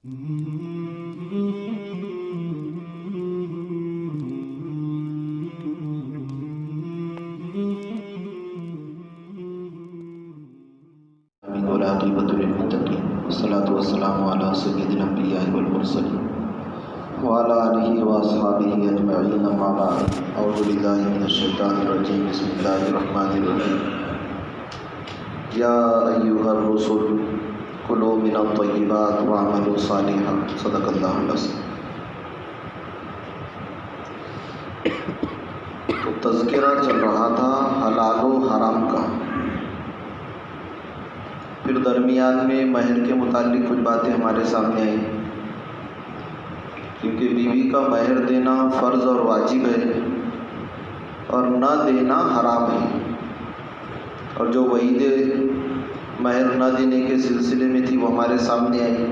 والعاقبۃ للمتقین والصلاۃ والسلام علی سید الانبیاء والمرسلین وعلی آلہ واصحابہ اجمعین، اما بعد، اعوذ باللہ من الشیطان الرجیم، بسم اللہ الرحمن الرحیم۔ یا ایھا الرسل کلوا من الطیبات واعملوا صالحا، صدق اللہ العظیم۔ تو تذکرہ چل رہا تھا حلال و حرام کا، پھر درمیان میں مہر کے متعلق کچھ باتیں ہمارے سامنے آئیں، کیونکہ بیوی کا مہر دینا فرض اور واجب ہے اور نہ دینا حرام ہے، اور جو وعید مہر نہ دینے کے سلسلے میں تھی وہ ہمارے سامنے آئی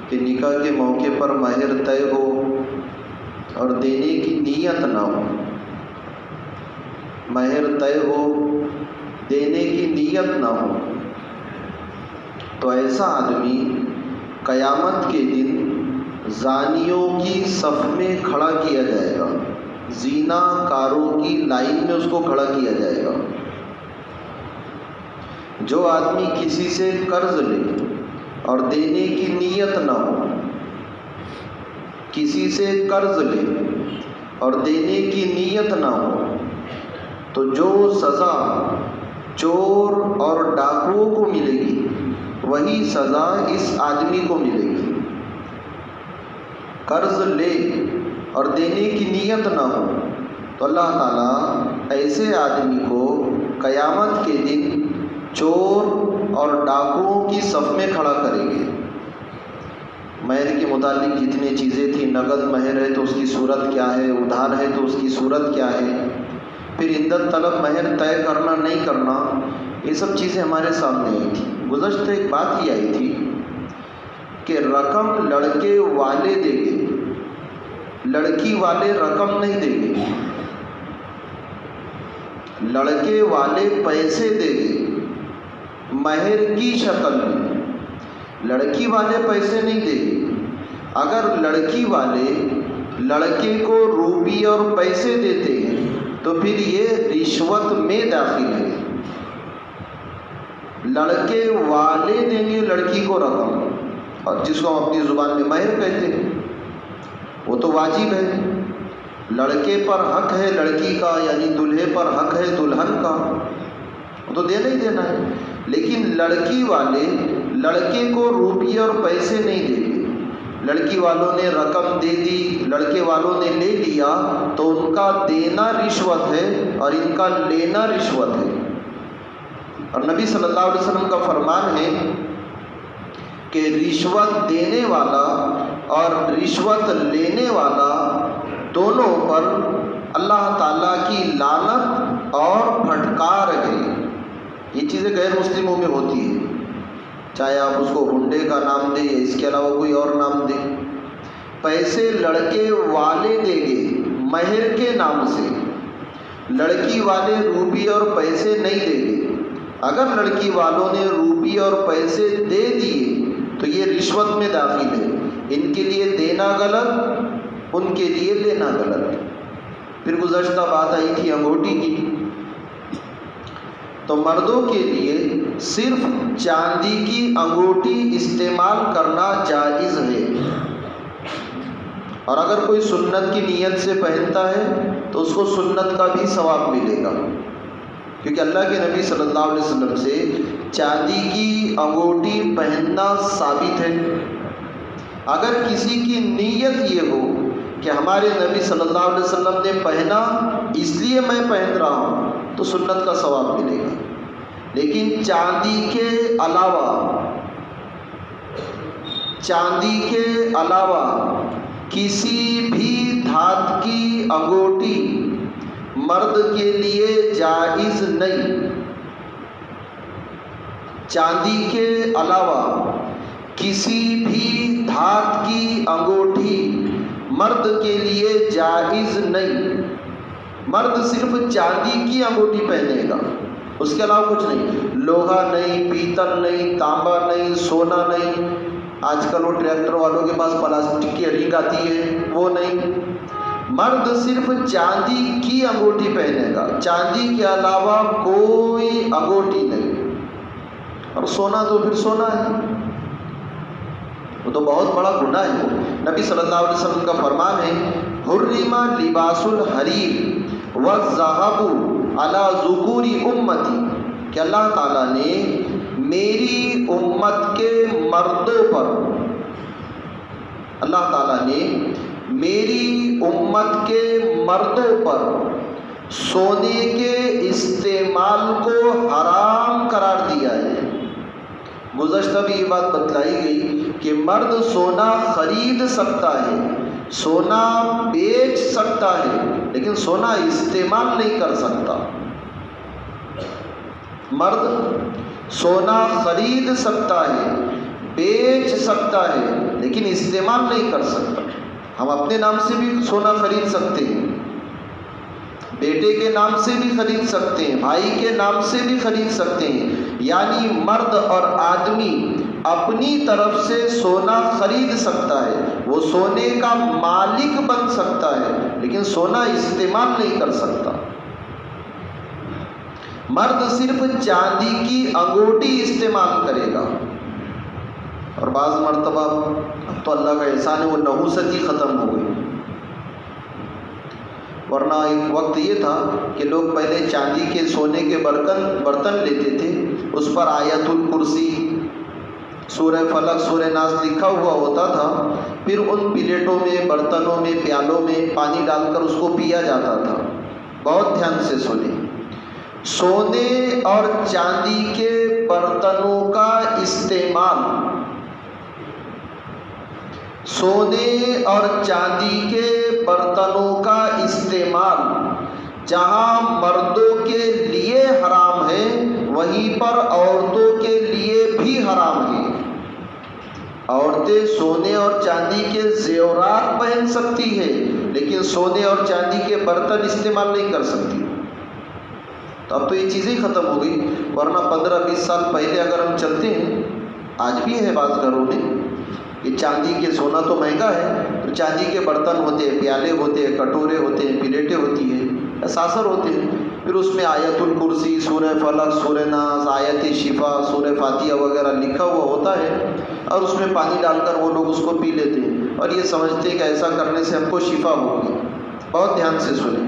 کہ نکاح کے موقع پر مہر طے ہو اور دینے کی نیت نہ ہو، مہر طے ہو دینے کی نیت نہ ہو، تو ایسا آدمی قیامت کے دن زانیوں کی صف میں کھڑا کیا جائے گا، زینا کاروں کی لائن میں اس کو کھڑا کیا جائے گا۔ جو آدمی کسی سے قرض لے اور دینے کی نیت نہ ہو، کسی سے قرض لے اور دینے کی نیت نہ ہو، تو جو سزا چور اور ڈاکوؤں کو ملے گی وہی سزا اس آدمی کو ملے گی۔ قرض لے اور دینے کی نیت نہ ہو تو اللہ تعالیٰ ایسے آدمی کو قیامت کے دن چور اور ڈاکوؤں کی صف میں کھڑا کریں گے۔ مہر کے متعلق جتنی چیزیں تھیں، نقد مہر ہے تو اس کی صورت کیا ہے، ادھار ہے تو اس کی صورت کیا ہے، پھر عدت طلب مہر طے کرنا نہیں کرنا، یہ سب چیزیں ہمارے سامنے آئی تھی۔ گزشتہ ایک بات یہ آئی تھی کہ رقم لڑکے والے دیں گے، لڑکی والے رقم نہیں دیں گے، لڑکے والے پیسے دیں گے مہر کی شکل میں، لڑکی والے پیسے نہیں دیں گے۔ اگر لڑکی والے لڑکے کو روپیے اور پیسے دیتے ہیں تو پھر یہ رشوت میں داخل ہے۔ لڑکے والے دیں گے لڑکی کو رقم، اور جس کو ہم اپنی زبان میں مہر کہتے ہیں، وہ تو واجب ہے، لڑکے پر حق ہے لڑکی کا، یعنی دلہے پر حق ہے دلہن کا، وہ تو دینا ہی دینا ہے۔ لیکن لڑکی والے لڑکے کو روپیے اور پیسے نہیں دیں گے۔ لڑکی والوں نے رقم دے دی، لڑکے والوں نے لے لیا تو ان کا دینا رشوت ہے اور ان کا لینا رشوت ہے۔ اور نبی صلی اللہ علیہ وسلم کا فرمان ہے کہ رشوت دینے والا اور رشوت لینے والا دونوں پر اللہ تعالیٰ کی لعنت اور پھٹکار ہے۔ یہ چیزیں غیر مسلموں میں ہوتی ہیں، چاہے آپ اس کو ہنڈے کا نام دیں یا اس کے علاوہ کوئی اور نام دیں۔ پیسے لڑکے والے دیں گے مہر کے نام سے، لڑکی والے روپیے اور پیسے نہیں دیں گے۔ اگر لڑکی والوں نے روپیے اور پیسے دے دیے تو یہ رشوت میں داخل ہے، ان کے لیے دینا غلط، ان کے لیے لینا غلط۔ پھر گزشتہ بات آئی تھی انگوٹھی کی، تو مردوں کے لیے صرف چاندی کی انگوٹھی استعمال کرنا جائز ہے، اور اگر کوئی سنت کی نیت سے پہنتا ہے تو اس کو سنت کا بھی ثواب ملے گا، کیونکہ اللہ کے نبی صلی اللہ علیہ وسلم سے چاندی کی انگوٹھی پہننا ثابت ہے۔ اگر کسی کی نیت یہ ہو کہ ہمارے نبی صلی اللہ علیہ وسلم نے پہنا اس لیے میں پہن رہا ہوں تو سنت کا ثواب ملے گا، لیکن چاندی کے علاوہ کسی بھی دھات کی انگوٹھی مرد کے لیے جائز نہیں۔ چاندی کے علاوہ کسی بھی دھات کی انگوٹھی مرد کے لیے جائز نہیں۔ مرد صرف چاندی کی انگوٹھی پہنے گا، اس کے علاوہ کچھ نہیں، لوہا نہیں، پیتل نہیں، تانبا نہیں، سونا نہیں، آج کل وہ ٹریکٹر والوں کے پاس پلاسٹک کی رنگ آتی ہے، وہ نہیں، مرد صرف چاندی کی انگوٹھی پہنے گا، چاندی کے علاوہ کوئی انگوٹھی نہیں۔ اور سونا تو پھر سونا ہے، وہ تو بہت بڑا گناہ ہے۔ نبی صلی اللہ علیہ وسلم کا فرمان ہے، حرم لباس الحریر والذهب علی ذکور امتی، کہ اللہ تعالیٰ نے میری امت کے مردوں پر، اللہ تعالیٰ نے میری امت کے مردوں پر سونے کے استعمال کو حرام قرار دیا ہے۔ گزشتہ بھی یہ بات بتلائی گئی کہ مرد سونا خرید سکتا ہے، سونا بیچ سکتا ہے، لیکن سونا استعمال نہیں کر سکتا۔ مرد سونا خرید سکتا ہے، بیچ سکتا ہے، لیکن استعمال نہیں کر سکتا۔ ہم اپنے نام سے بھی سونا خرید سکتے ہیں، بیٹے کے نام سے بھی خرید سکتے ہیں، بھائی کے نام سے بھی خرید سکتے ہیں، یعنی مرد اور آدمی اپنی طرف سے سونا خرید سکتا ہے، وہ سونے کا مالک بن سکتا ہے، لیکن سونا استعمال نہیں کر سکتا۔ مرد صرف چاندی کی انگوٹھی استعمال کرے گا، اور بعض مرتبہ اب تو اللہ کا احسان ہے وہ نحوست ہی ختم ہو گئی، ورنہ ایک وقت یہ تھا کہ لوگ پہلے چاندی کے سونے کے برتن لیتے تھے، اس پر آیت الکرسی، سورہ فلق، سورہ ناس لکھا ہوا ہوتا تھا، پھر ان پلیٹوں میں، برتنوں میں، پیالوں میں پانی ڈال کر اس کو پیا جاتا تھا۔ بہت دھیان سے سنیں، سونے اور چاندی کے برتنوں کا استعمال، سونے اور چاندی کے برتنوں کا استعمال جہاں مردوں کے لیے حرام ہے، وہیں پر عورتوں کے لیے بھی حرام ہے۔ عورتیں سونے اور چاندی کے زیورات پہن سکتی ہے، لیکن سونے اور چاندی کے برتن استعمال نہیں کر سکتی۔ تو اب تو یہ چیزیں ختم ہو گئی، ورنہ 15-20 سال پہلے اگر ہم چلتے ہیں، آج بھی ہے بعض گھروں میں، یہ چاندی کے، سونا تو مہنگا ہے تو چاندی کے برتن ہوتے ہیں، پیالے ہوتے ہیں، کٹورے ہوتے ہیں، پلیٹیں ہوتی ہیں، ساسر ہوتے ہیں، پھر اس میں آیت الکرسی، سورہ فلق، سورہ ناس، آیت شفا، سورہ فاتحہ وغیرہ لکھا ہوا ہوتا ہے، اور اس میں پانی ڈال کر وہ لوگ اس کو پی لیتے ہیں، اور یہ سمجھتے ہیں کہ ایسا کرنے سے ہم کو شفا ہوگی۔ بہت دھیان سے سنیں،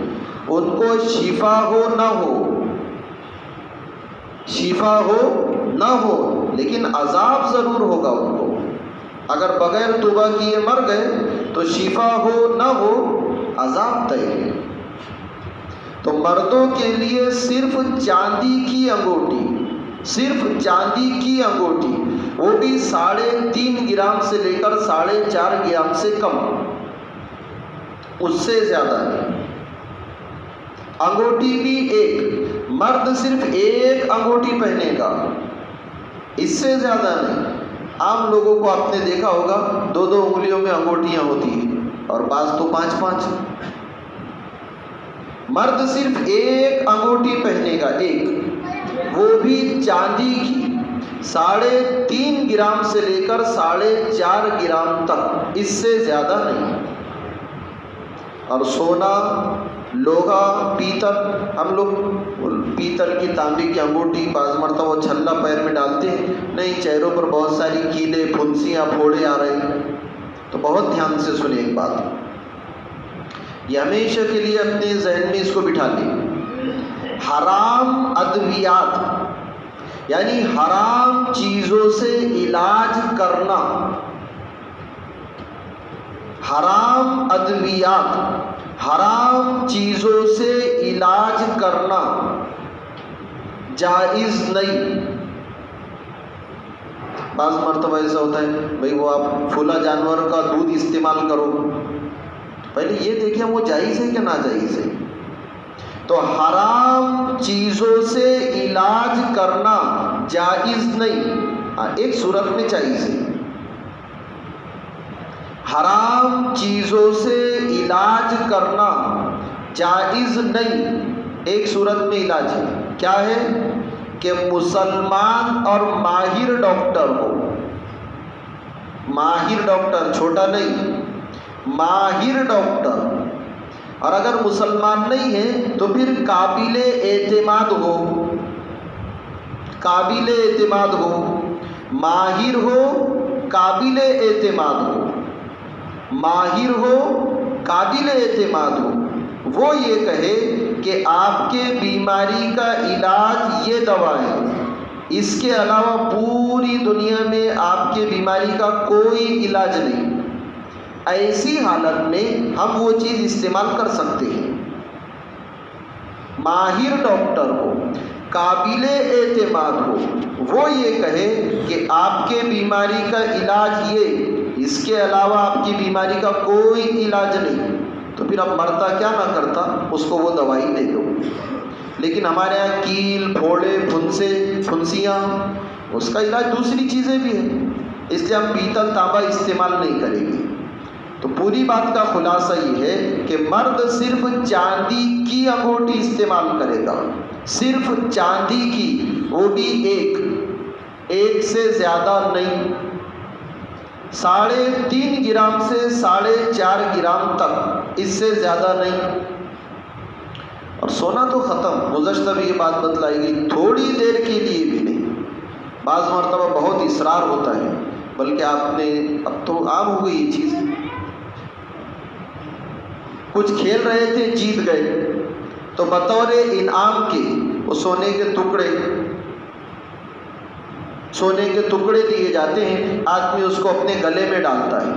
ان کو شفا ہو نہ ہو، شفا ہو نہ ہو، لیکن عذاب ضرور ہوگا ان کو۔ اگر بغیر توبہ کیے مر گئے تو شفا ہو نہ ہو، عذاب طے ہے۔ تو مردوں کے لیے صرف چاندی کی انگوٹھی، صرف چاندی کی انگوٹھی، وہ بھی 3.5 گرام سے لے کر 4.5 گرام سے کم، اس سے زیادہ نہیں۔ انگوٹھی بھی ایک، مرد صرف ایک انگوٹھی پہنے گا، اس سے زیادہ نہیں۔ عام لوگوں کو آپ نے دیکھا ہوگا 2 انگلیوں میں انگوٹھیاں ہوتی ہیں، اور بعض تو 5 مرد صرف ایک انگوٹھی پہنے گا، ایک، وہ بھی چاندی کی، 3.5 گرام سے لے کر 4.5 گرام تک، اس سے زیادہ نہیں۔ اور سونا، لوہا، پیتل، ہم لوگ پیتل کی، تانبے کی انگوٹھی، بعض مرتبہ وہ چھلا پیر میں ڈالتے ہیں، نہیں، چہروں پر بہت ساری کیلیں، پھنسیاں، پھوڑے آ رہے ہیں۔ تو بہت دھیان سے سنیں ایک بات، یہ ہمیشہ کے لیے اپنے ذہن میں اس کو بٹھا لیں، حرام ادویات یعنی حرام چیزوں سے علاج کرنا، حرام ادویات، حرام چیزوں سے علاج کرنا جائز نہیں۔ بعض مرتبہ ایسا ہوتا ہے، بھئی وہ آپ پھولا جانور کا دودھ استعمال کرو، پہلے یہ دیکھیں وہ جائز ہے کہ ناجائز ہے۔ تو حرام چیزوں سے علاج کرنا جائز نہیں، ایک صورت میں جائز ہے، حرام چیزوں سے علاج کرنا جائز نہیں، ایک صورت میں علاج ہے، کیا ہے کہ مسلمان اور ماہر ڈاکٹر ہو، ماہر ڈاکٹر، چھوٹا نہیں، ماہر ڈاکٹر. اور اگر مسلمان نہیں ہے تو پھر قابل اعتماد ہو، قابل اعتماد ہو، ماہر ہو، قابل اعتماد ہو، ماہر ہو، قابل اعتماد ہو. وہ یہ کہے کہ آپ کے بیماری کا علاج یہ دوا ہے، اس کے علاوہ پوری دنیا میں آپ کے بیماری کا کوئی علاج نہیں. ایسی حالت میں ہم وہ چیز استعمال کر سکتے ہیں. ماہر ڈاکٹر ہو، قابل اعتماد ہو، وہ یہ کہے کہ آپ کے بیماری کا علاج یہ، اس کے علاوہ آپ کی بیماری کا کوئی علاج نہیں، تو پھر اب مرتا کیا نہ کرتا، اس کو وہ دوائی دے دو. لیکن ہمارے یہاں کیل، پھوڑے، پھنسے، پھنسیاں، اس کا علاج دوسری چیزیں بھی ہیں، اس لیے ہم پیتل تانبا استعمال نہیں کریں گے. تو پوری بات کا خلاصہ یہ ہے کہ مرد صرف چاندی کی انگوٹھی استعمال کرے گا، صرف چاندی کی، وہ بھی ایک سے زیادہ نہیں، 3.5 گرام سے 4.5 گرام تک، اس سے زیادہ نہیں. اور سونا تو ختم، گزشتہ بھی یہ بات بتلائی گئی، تھوڑی دیر کے لیے بھی نہیں. بعض مرتبہ بہت اصرار ہوتا ہے، بلکہ آپ نے، اب تو عام ہو گئی یہ چیز، کچھ کھیل رہے تھے، جیت گئے، تو بطور انعام کے وہ سونے کے ٹکڑے دیے جاتے ہیں. آدمی اس کو اپنے گلے میں ڈالتا ہے.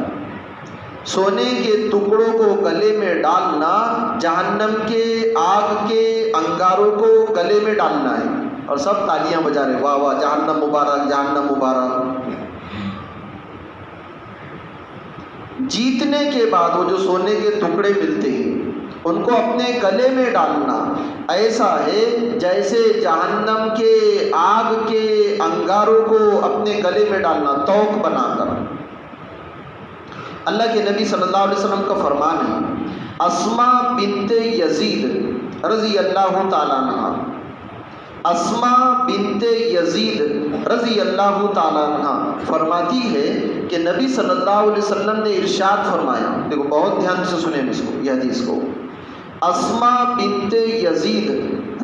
سونے کے ٹکڑوں کو گلے میں ڈالنا جہنم کے آگ کے انگاروں کو گلے میں ڈالنا ہے. اور سب تالیاں بجا رہے، واہ واہ، جہنم مبارک، جہنم مبارک. جیتنے کے بعد وہ جو سونے کے ٹکڑے ملتے ہیں ان کو اپنے گلے میں ڈالنا ایسا ہے جیسے جہنم کے آگ کے انگاروں کو اپنے گلے میں ڈالنا، توق بنا کر. اللہ کے نبی صلی اللہ علیہ وسلم کا فرمان ہے، اسماء بنت یزید رضی اللہ تعالیٰ عنہ، اسماء بنت یزید رضی اللہ تعالیٰ عنہ فرماتی ہے کہ نبی صلی اللہ علیہ وسلم نے ارشاد فرمایا، دیکھو بہت دھیان سے سنیں اس کو، یہ حدیث کو. اسماء بنت یزید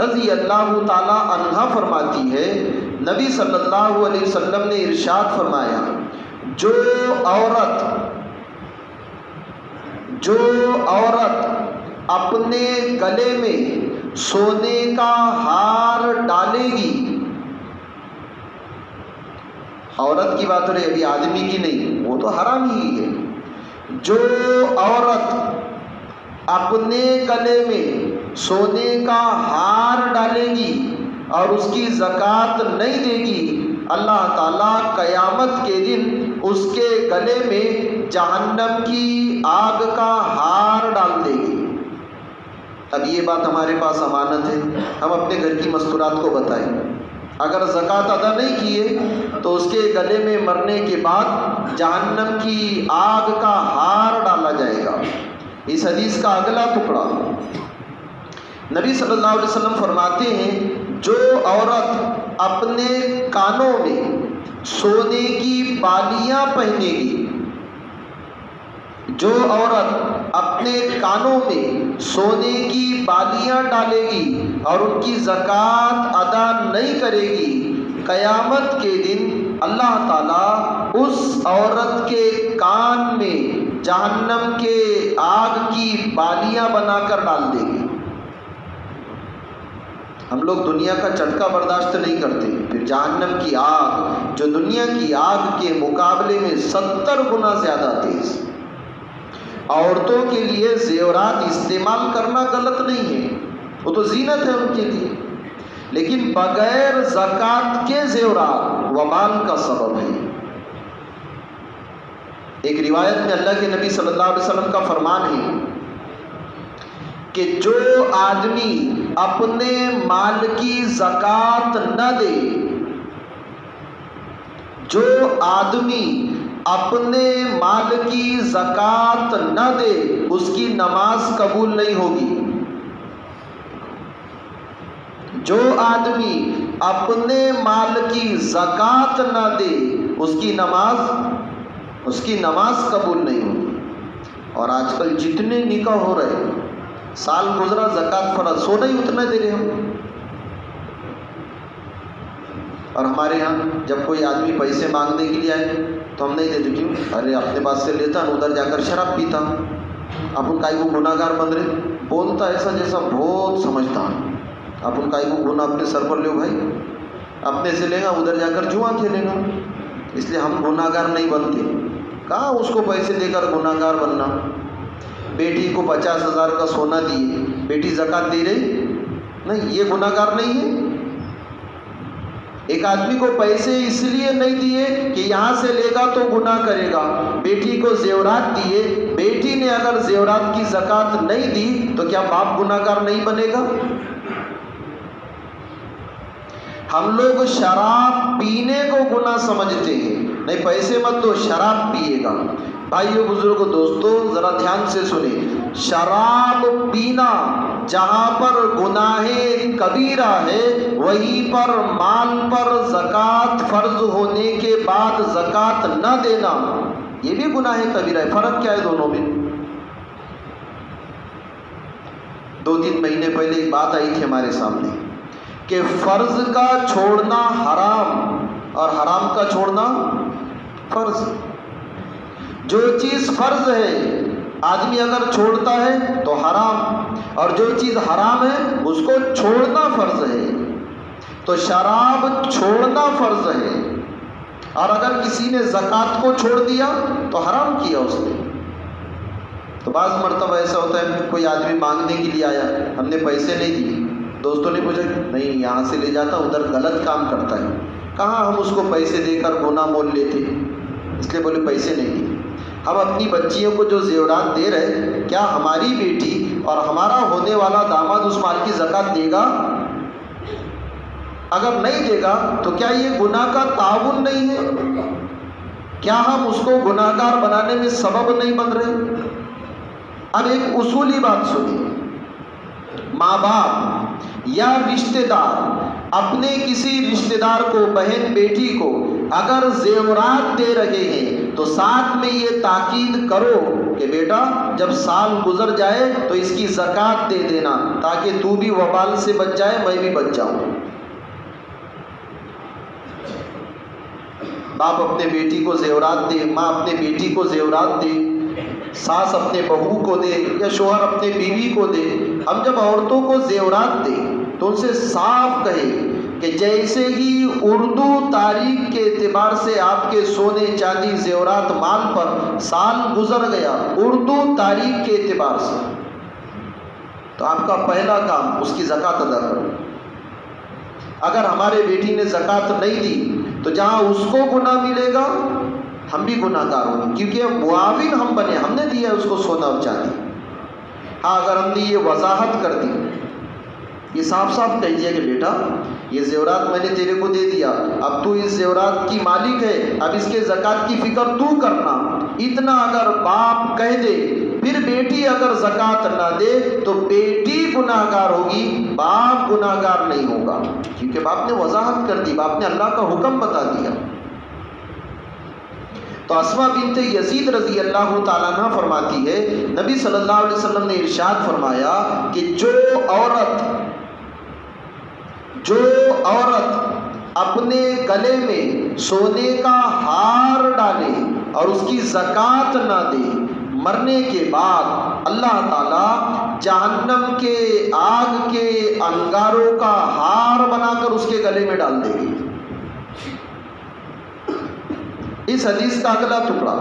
رضی اللہ تعالیٰ عنہ فرماتی ہے، نبی صلی اللہ علیہ وسلم نے ارشاد فرمایا، جو عورت اپنے گلے میں سونے کا ہار ڈالے گی، عورت کی بات ہو رہی ہے، ابھی آدمی کی نہیں، وہ تو حرام ہی ہے. جو عورت اپنے گلے میں سونے کا ہار ڈالے گی اور اس کی زکوٰۃ نہیں دے گی، اللہ تعالیٰ قیامت کے دن اس کے گلے میں جہنم کی آگ کا ہار ڈال دے گی. اب یہ بات ہمارے پاس امانت ہے، ہم اپنے گھر کی مستورات کو بتائیں. اگر زکوٰۃ ادا نہیں کیے تو اس کے گلے میں مرنے کے بعد جہنم کی آگ کا ہار ڈالا جائے گا. اس حدیث کا اگلا ٹکڑا، نبی صلی اللہ علیہ وسلم فرماتے ہیں، جو عورت اپنے کانوں میں سونے کی بالیاں پہنے گی، جو عورت اپنے کانوں میں سونے کی بالیاں ڈالے گی اور ان کی زکوٰۃ ادا نہیں کرے گی، قیامت کے دن اللہ تعالیٰ اس عورت کے کان میں جہنم کے آگ کی بالیاں بنا کر ڈال دے گی. ہم لوگ دنیا کا چٹکا برداشت نہیں کرتے، پھر جہنم کی آگ جو دنیا کی آگ کے مقابلے میں 70 گنا زیادہ تیز. عورتوں کے لیے زیورات استعمال کرنا غلط نہیں ہے، وہ تو زینت ہے ان کے لیے، لیکن بغیر زکوٰۃ کے زیورات وبال کا سبب ہے. ایک روایت میں اللہ کے نبی صلی اللہ علیہ وسلم کا فرمان ہے کہ جو آدمی اپنے مال کی زکوٰۃ نہ دے، جو آدمی اپنے مال کی زکوٰۃ نہ دے، اس کی نماز قبول نہیں ہوگی. جو آدمی اپنے مال کی زکوٰۃ نہ دے، اس کی نماز اس کی نماز قبول نہیں ہوگی۔ اور آج کل جتنے نکاح ہو رہے، سال گزرا زکوٰۃ فرض، سونا ہی اتنا دے رہے ہم۔ اور ہمارے یہاں جب کوئی آدمی پیسے مانگنے کے لیے آئے تو ہم نہیں دیتے، کیوں؟ ارے اپنے پاس سے لیتا نا، ادھر جا کر شراب پیتا، اپن کائی کو گناہ گار بن رہے، بولتا ایسا جیسا بہت سمجھدار، اپن کائی کو گناہ اپنے سر پر لے بھائی، اپنے سے لے گا ادھر جا کر جوا کھیلے گا، اس لیے ہم گناہ گار نہیں بنتے۔ کہاں اس کو پیسے دے کر گناہ گار بننا؟ بیٹی کو 50,000 کا سونا دیے، بیٹی زکوٰۃ دے رہی نہیں، یہ گناہ گار نہیں ہے؟ ایک آدمی کو پیسے اس لیے نہیں دیے کہ یہاں سے لے گا تو گناہ کرے گا، بیٹی کو زیورات دیے، بیٹی نے اگر زیورات کی زکوٰۃ نہیں دی تو کیا باپ گناہ گار نہیں بنے گا؟ ہم لوگ شراب پینے کو گناہ سمجھتے ہیں، نہیں پیسے مت دو، شراب پیے گا۔ بھائیو بزرگوں دوستو ذرا دھیان سے سنیں، شراب پینا جہاں پر گناہ کبیرہ ہے وہیں پر مال پر زکوٰۃ فرض ہونے کے بعد زکوٰۃ نہ دینا یہ بھی گناہ کبیرہ ہے۔ فرق کیا ہے دونوں میں؟ 2-3 مہینے پہلے ایک بات آئی تھی ہمارے سامنے کہ فرض کا چھوڑنا حرام اور حرام کا چھوڑنا فرض۔ جو چیز فرض ہے آدمی اگر چھوڑتا ہے تو حرام، اور جو چیز حرام ہے اس کو چھوڑنا فرض ہے۔ تو شراب چھوڑنا فرض ہے، اور اگر کسی نے زکوٰۃ کو چھوڑ دیا تو حرام کیا اس نے۔ تو بعض مرتبہ ایسا ہوتا ہے کوئی آدمی مانگنے کے لیے آیا، ہم نے پیسے نہیں دیے، دوستوں نے پوچھا نہیں یہاں سے لے جاتا ادھر غلط کام کرتا ہے، کہاں ہم اس کو پیسے دے کر گناہ مول لیتے، اس لیے بولے پیسے نہیں دیے۔ ہم اپنی بچیوں کو جو زیورات دے رہے، کیا ہماری بیٹی اور ہمارا ہونے والا داماد اس مال کی زکوٰۃ دے گا؟ اگر نہیں دے گا تو کیا یہ گناہ کا تعاون نہیں ہے؟ کیا ہم اس کو گناہ گار بنانے میں سبب نہیں بن رہے؟ اب ایک اصولی بات سنیے، ماں باپ یا رشتہ دار اپنے کسی رشتہ دار کو، بہن بیٹی کو اگر زیورات دے رہے ہیں تو ساتھ میں یہ تاکید کرو کہ بیٹا جب سال گزر جائے تو اس کی زکوٰۃ دے دینا، تاکہ تو بھی وبال سے بچ جائے، میں بھی بچ جاؤں۔ باپ اپنے بیٹی کو زیورات دے، ماں اپنے بیٹی کو زیورات دے، ساس اپنے بہو کو دے یا شوہر اپنے بیوی کو دے۔ ہم جب عورتوں کو زیورات دیں تو ان سے صاف کہے کہ جیسے ہی اردو تاریخ کے اعتبار سے آپ کے سونے چاندی زیورات مال پر سال گزر گیا، اردو تاریخ کے اعتبار سے، تو آپ کا پہلا کام اس کی زکوٰۃ ادا کرو۔ اگر ہمارے بیٹی نے زکوٰۃ نہیں دی تو جہاں اس کو گناہ ملے گا ہم بھی گناہ گار ہوں گے، کیونکہ معاون ہم بنے، ہم نے دیا ہے اس کو سونا اور چاندی۔ ہاں اگر ہم نے یہ وضاحت کر دی، یہ صاف صاف کہہ دیا کہ بیٹا یہ زیورات میں نے تیرے کو دے دیا، اب تو اس زیورات کی مالک ہے، اب اس کے زکوٰۃ کی فکر تو کرنا، اتنا اگر باپ کہہ دے، پھر بیٹی اگر زکوٰۃ نہ دے تو بیٹی گناہ گار ہوگی، باپ گناہ گار نہیں ہوگا، کیونکہ باپ نے وضاحت کر دی، باپ نے اللہ کا حکم بتا دیا۔ تو اسماء بنت یزید رضی اللہ تعالیٰ عنہ فرماتی ہے نبی صلی اللہ علیہ وسلم نے ارشاد فرمایا کہ جو عورت اپنے گلے میں سونے کا ہار ڈالے اور اس کی زکوٰۃ نہ دے، مرنے کے بعد اللہ تعالیٰ جہنم کے آگ کے انگاروں کا ہار بنا کر اس کے گلے میں ڈال دے گی۔ اس حدیث کا اگلا ٹکڑا،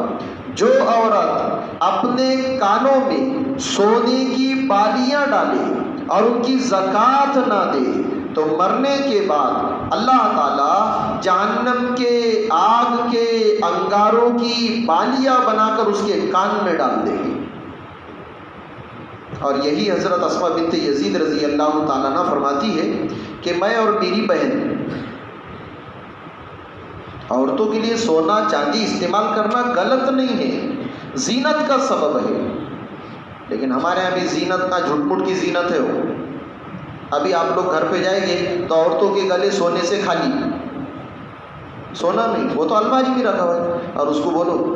جو عورت اپنے کانوں میں سونے کی بالیاں ڈالے اور ان کی زکوٰۃ نہ دے تو مرنے کے بعد اللہ تعالیٰ جہنم کے آگ کے انگاروں کی بالیاں بنا کر اس کے کان میں ڈال دے گی۔ اور یہی حضرت اسماء بنت یزید رضی اللہ تعالیٰ عنہ فرماتی ہے کہ میں اور میری بہن عورتوں کے لیے سونا چاندی استعمال کرنا غلط نہیں ہے، زینت کا سبب ہے، لیکن ہمارے یہاں بھی زینت کا جھٹ مٹ کی زینت ہے۔ وہ ابھی آپ لوگ گھر پہ جائیں گے تو عورتوں کے گلے سونے سے خالی، سونا نہیں، وہ تو الماری میں رکھا ہوا ہے، اور اس کو بولو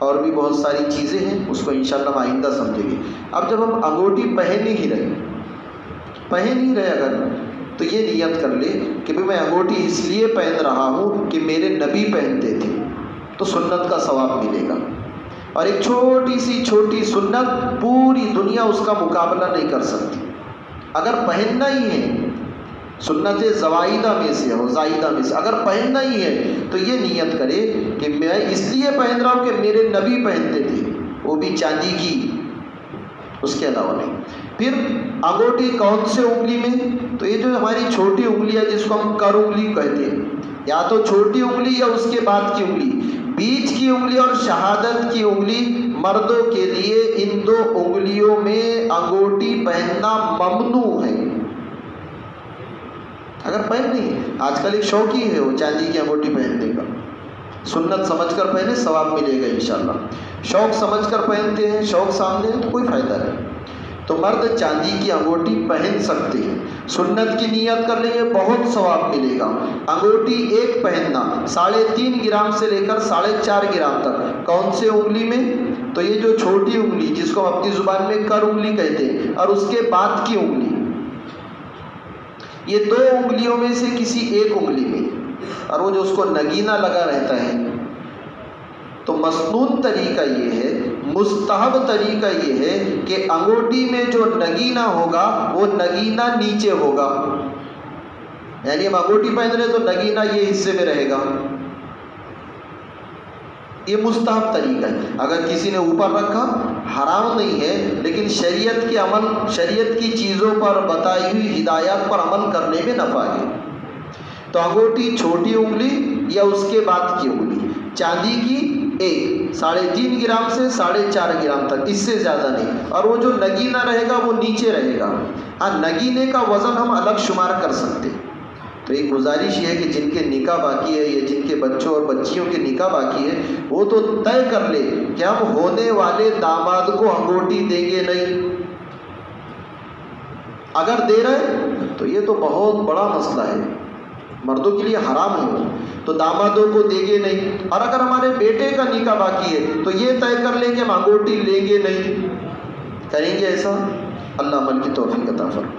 اور بھی بہت ساری چیزیں ہیں، اس کو انشاءاللہ ہم آئندہ سمجھیں گے۔ اب جب ہم انگوٹھی پہن ہی رہے اگر، تو یہ نیت کر لے کہ میں انگوٹھی اس لیے پہن رہا ہوں کہ میرے نبی پہنتے تھے، تو سنت کا ثواب ملے گا۔ اور ایک چھوٹی سنت پوری دنیا اس کا مقابلہ نہیں کر سکتی۔ اگر پہننا ہی ہے، سنت زائدہ میں سے اگر پہننا ہی ہے تو یہ نیت کرے کہ میں اس لیے پہن رہا ہوں کہ میرے نبی پہنتے تھے، وہ بھی چاندی کی، اس کے علاوہ نہیں۔ پھر انگوٹھی کون سے انگلی میں؟ تو یہ جو ہماری چھوٹی انگلی ہے جس کو ہم کر انگلی کہتے ہیں، یا تو چھوٹی انگلی یا اس کے بعد کی انگلی، بیچ کی انگلی اور شہادت کی انگلی مردوں کے لیے ان دو انگلیوں میں انگوٹھی پہننا ممنوع ہے۔ اگر پہن نہیں، آج کل ایک شوق ہی ہے وہ چاندی کی انگوٹھی پہننے کا، سنت سمجھ کر پہنے، ثواب ملے گا انشاءاللہ۔ شوق سمجھ کر پہنتے ہیں، شوق سامنے ہے تو کوئی فائدہ نہیں۔ تو مرد چاندی کی انگوٹھی پہن سکتے ہیں، سنت کی نیت کر لیں گے بہت ثواب ملے گا۔ انگوٹھی ایک پہننا 3.5 گرام سے لے کر 4.5 گرام تک، کون سے انگلی میں؟ تو یہ جو چھوٹی انگلی جس کو ہم اپنی زبان میں کر انگلی کہتے ہیں، اور اس کے بعد کی انگلی، یہ 2 انگلیوں میں سے کسی ایک انگلی میں، اور وہ جو اس کو نگینہ لگا رہتا ہے، تو مسنون طریقہ یہ ہے، مستحب طریقہ یہ ہے کہ انگوٹھی میں جو نگینہ ہوگا وہ نگینہ نیچے ہوگا، یعنی ہم انگوٹھی پہن رہے تو نگینہ یہ حصے میں رہے گا، یہ مستحب طریقہ ہے۔ اگر کسی نے اوپر رکھا حرام نہیں ہے، لیکن شریعت کے عمل، شریعت کی چیزوں پر بتائی ہوئی ہدایات پر عمل کرنے میں نفع ہے۔ تو انگوٹھی چھوٹی انگلی یا اس کے بعد کی انگلی، چاندی کی 3.5 گرام سے 4.5 گرام تک، اس سے زیادہ نہیں، اور وہ جو نگینہ رہے گا وہ نیچے رہے گا۔ ہاں، نگینے کا وزن ہم الگ شمار کر سکتے۔ تو ایک گزارش یہ ہے کہ جن کے نکاح باقی ہے یا جن کے بچوں اور بچیوں کے نکاح باقی ہے، وہ تو طے کر لے کہ ہم ہونے والے داماد کو انگوٹھی دیں گے نہیں۔ اگر دے رہے تو یہ تو بہت بڑا مسئلہ ہے، مردوں کے لیے حرام ہے، تو دامادوں کو دیں گے نہیں۔ اور اگر ہمارے بیٹے کا نکاح باقی ہے تو یہ طے کر لیں کہ ہم انگوٹھی لیں گے نہیں، کریں گے ایسا؟ اللہ عمل کی توفیق عطا فرمائے۔